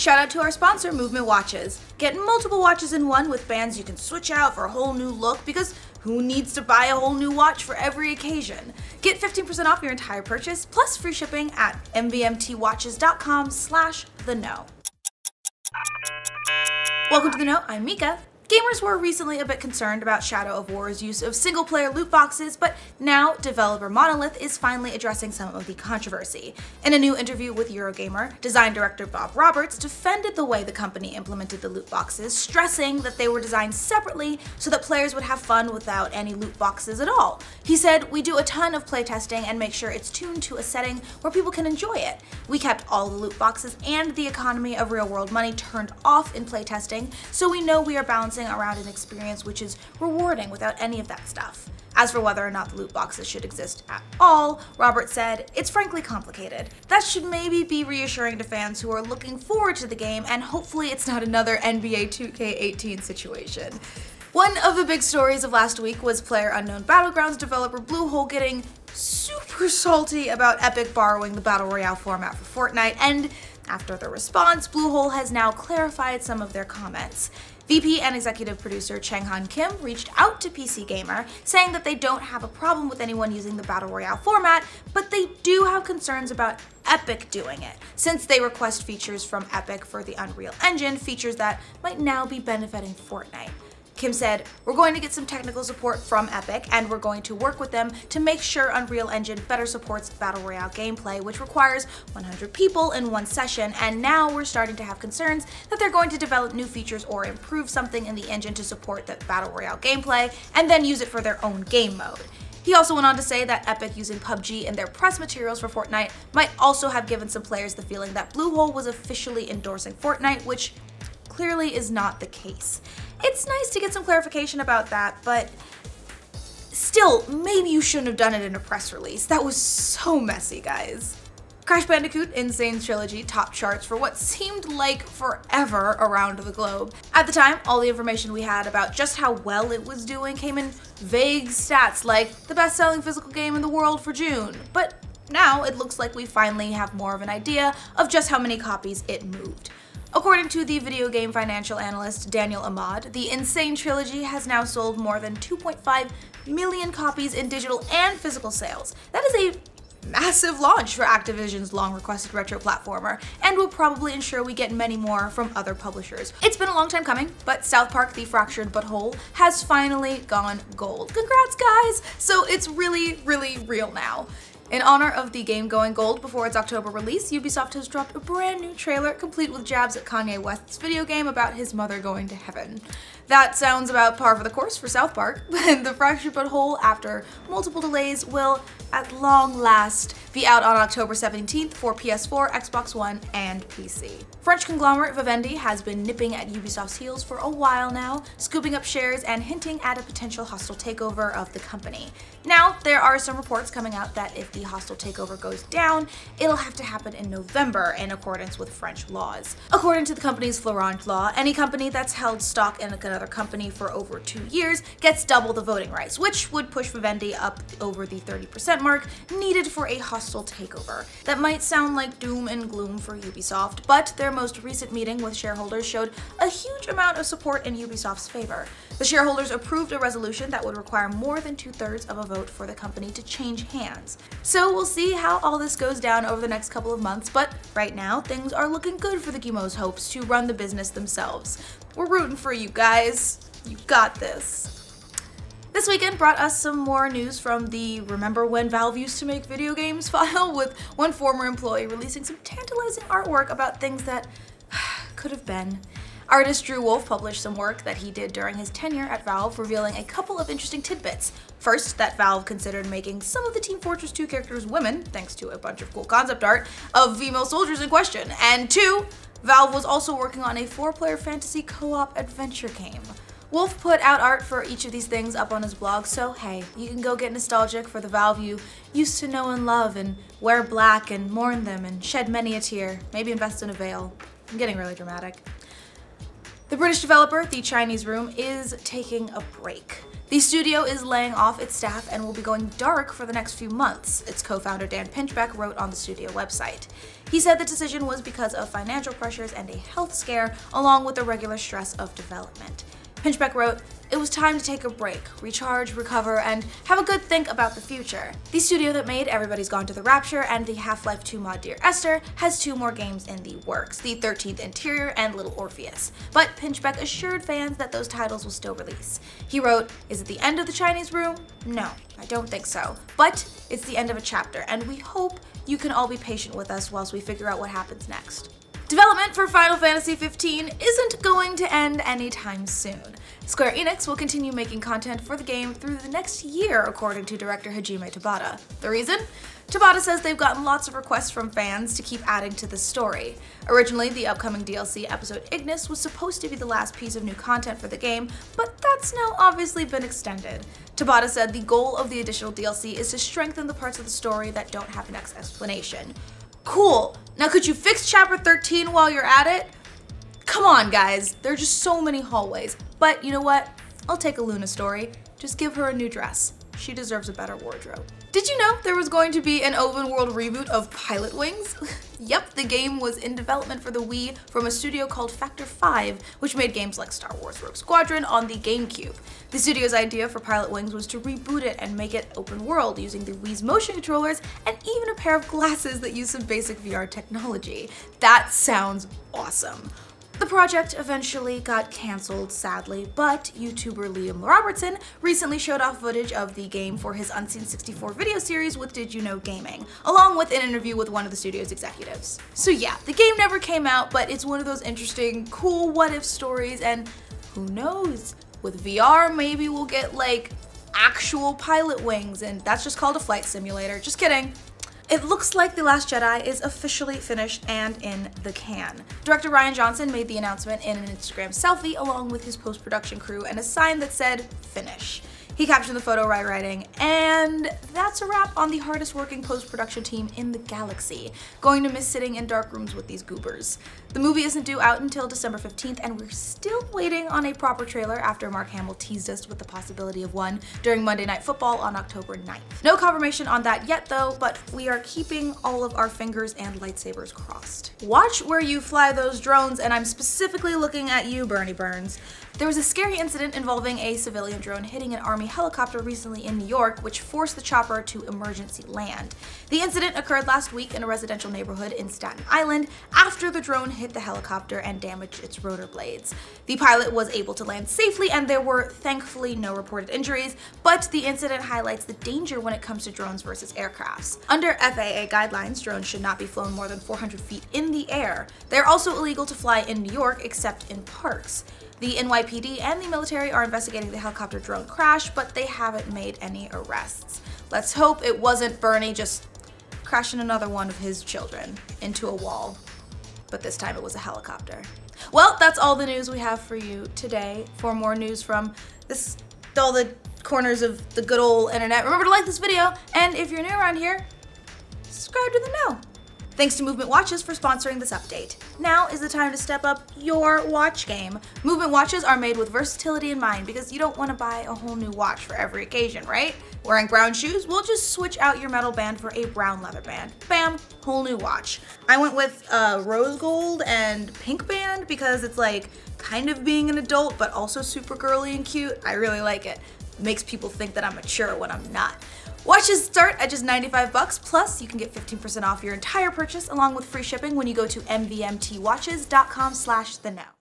shout out to our sponsor, Movement Watches. Get multiple watches in one with bands you can switch out for a whole new look, because who needs to buy a whole new watch for every occasion? Get 15% off your entire purchase, plus free shipping at mvmtwatches.com/theknow. Welcome to The Know, I'm Mica. Gamers were recently a bit concerned about Shadow of War's use of single-player loot boxes, but now developer Monolith is finally addressing some of the controversy. In a new interview with Eurogamer, design director Bob Roberts defended the way the company implemented the loot boxes, stressing that they were designed separately so that players would have fun without any loot boxes at all. He said, "We do a ton of playtesting and make sure it's tuned to a setting where people can enjoy it. We kept all the loot boxes and the economy of real-world money turned off in playtesting, so we know we are balancing around an experience which is rewarding without any of that stuff." As for whether or not the loot boxes should exist at all, Robert said, "It's frankly complicated. That should maybe be reassuring to fans who are looking forward to the game, and hopefully it's not another NBA 2K18 situation." One of the big stories of last week was PlayerUnknown Battlegrounds developer Bluehole getting super salty about Epic borrowing the Battle Royale format for Fortnite, and after the response, Bluehole has now clarified some of their comments. VP and executive producer Changhan Kim reached out to PC Gamer, saying that they don't have a problem with anyone using the Battle Royale format, but they do have concerns about Epic doing it, since they request features from Epic for the Unreal Engine, features that might now be benefiting Fortnite. Kim said, "We're going to get some technical support from Epic, and we're going to work with them to make sure Unreal Engine better supports Battle Royale gameplay, which requires 100 people in one session, and now we're starting to have concerns that they're going to develop new features or improve something in the engine to support that Battle Royale gameplay, and then use it for their own game mode." He also went on to say that Epic using PUBG in their press materials for Fortnite might also have given some players the feeling that Bluehole was officially endorsing Fortnite, which clearly is not the case. It's nice to get some clarification about that, but still, maybe you shouldn't have done it in a press release. That was so messy, guys. Crash Bandicoot Insane Trilogy topped charts for what seemed like forever around the globe. At the time, all the information we had about just how well it was doing came in vague stats like the best-selling physical game in the world for June. But now it looks like we finally have more of an idea of just how many copies it moved. According to the video game financial analyst Daniel Ahmad, the Insane Trilogy has now sold more than 2.5 million copies in digital and physical sales. That is a massive launch for Activision's long-requested retro platformer, and will probably ensure we get many more from other publishers. It's been a long time coming, but Southpark: The Fractured But Whole has finally gone gold. Congrats, guys! So it's really, really real now. In honor of the game going gold before its October release, Ubisoft has dropped a brand new trailer complete with jabs at Kanye West's video game about his mother going to heaven. That sounds about par for the course for Southpark, but The Fractured But Whole, after multiple delays, will at long last be out on October 17th for PS4, Xbox One, and PC. French conglomerate Vivendi has been nipping at Ubisoft's heels for a while now, scooping up shares and hinting at a potential hostile takeover of the company. Now, there are some reports coming out that if the hostile takeover goes down, it'll have to happen in November in accordance with French laws. According to the company's Florent law, any company that's held stock in another company for over 2 years gets double the voting rights, which would push Vivendi up over the 30% mark needed for a hostile takeover. That might sound like doom and gloom for Ubisoft, but their most recent meeting with shareholders showed a huge amount of support in Ubisoft's favor. The shareholders approved a resolution that would require more than 2/3 of a vote for the company to change hands. So we'll see how all this goes down over the next couple of months, but right now things are looking good for the Guillemot's hopes to run the business themselves. We're rooting for you guys. You got this. This weekend brought us some more news from the "Remember when Valve used to make video games" file, with one former employee releasing some tantalizing artwork about things that could have been. Artist Drew Wolf published some work that he did during his tenure at Valve, revealing a couple of interesting tidbits. First, that Valve considered making some of the Team Fortress 2 characters women, thanks to a bunch of cool concept art of female soldiers in question. And two, Valve was also working on a 4-player fantasy co-op adventure game. Wolf put out art for each of these things up on his blog, so hey, you can go get nostalgic for the Valve you used to know and love, and wear black and mourn them and shed many a tear, maybe invest in a veil. I'm getting really dramatic. The British developer The Chinese Room is taking a break. The studio is laying off its staff and will be going dark for the next few months, its co-founder Dan Pinchbeck wrote on the studio website. He said the decision was because of financial pressures and a health scare, along with the regular stress of development. Pinchbeck wrote, "It was time to take a break, recharge, recover, and have a good think about the future." The studio that made Everybody's Gone to the Rapture and the Half-Life 2 mod Dear Esther has 2 more games in the works, the 13th Interior and Little Orpheus. But Pinchbeck assured fans that those titles will still release. He wrote, "Is it the end of the Chinese room? No, I don't think so. But it's the end of a chapter, and we hope you can all be patient with us whilst we figure out what happens next." Development for Final Fantasy XV isn't going to end anytime soon. Square Enix will continue making content for the game through the next year, according to director Hajime Tabata. The reason? Tabata says they've gotten lots of requests from fans to keep adding to the story. Originally, the upcoming DLC episode Ignis was supposed to be the last piece of new content for the game, but that's now obviously been extended. Tabata said the goal of the additional DLC is to strengthen the parts of the story that don't have an explanation. Cool. Now could you fix chapter 13 while you're at it? Come on, guys. There are just so many hallways. But you know what? I'll take a Luna story. Just give her a new dress. She deserves a better wardrobe. Did you know there was going to be an open world reboot of Pilot Wings? Yep, the game was in development for the Wii from a studio called Factor 5, which made games like Star Wars Rogue Squadron on the GameCube. The studio's idea for Pilot Wings was to reboot it and make it open world using the Wii's motion controllers and even a pair of glasses that use some basic VR technology. That sounds awesome. The project eventually got cancelled, sadly, but YouTuber Liam Robertson recently showed off footage of the game for his Unseen 64 video series with Did You Know Gaming, along with an interview with one of the studio's executives. So yeah, the game never came out, but it's one of those interesting, cool what-if stories, and who knows, with VR maybe we'll get like actual Pilot Wings, and that's just called a flight simulator. Just kidding. It looks like The Last Jedi is officially finished and in the can. Director Rian Johnson made the announcement in an Instagram selfie along with his post-production crew and a sign that said, "Finish." He captioned the photo by writing, "And that's a wrap on the hardest working post-production team in the galaxy. Going to miss sitting in dark rooms with these goobers." The movie isn't due out until December 15th, and we're still waiting on a proper trailer after Mark Hamill teased us with the possibility of one during Monday Night Football on October 9th. No confirmation on that yet though, but we are keeping all of our fingers and lightsabers crossed. Watch where you fly those drones, and I'm specifically looking at you, Bernie Burns. There was a scary incident involving a civilian drone hitting an Army helicopter recently in New York, which forced the chopper to emergency land. The incident occurred last week in a residential neighborhood in Staten Island after the drone hit the helicopter and damaged its rotor blades. The pilot was able to land safely and there were thankfully no reported injuries, but the incident highlights the danger when it comes to drones versus aircrafts. Under FAA guidelines, drones should not be flown more than 400 feet in the air. They're also illegal to fly in New York except in parks. The NYPD and the military are investigating the helicopter drone crash, but they haven't made any arrests. Let's hope it wasn't Bernie just crashing another one of his children into a wall, but this time it was a helicopter. Well, that's all the news we have for you today. For more news from all the corners of the good old internet, remember to like this video, and if you're new around here, subscribe to the know. Thanks to Movement Watches for sponsoring this update. Now is the time to step up your watch game. Movement Watches are made with versatility in mind because you don't want to buy a whole new watch for every occasion, right? Wearing brown shoes? We'll just switch out your metal band for a brown leather band. Bam, whole new watch. I went with rose gold and pink band because it's like kind of being an adult but also super girly and cute. I really like it. Makes people think that I'm mature when I'm not. Watches start at just $95, plus you can get 15% off your entire purchase along with free shipping when you go to mvmtwatches.com/theknow.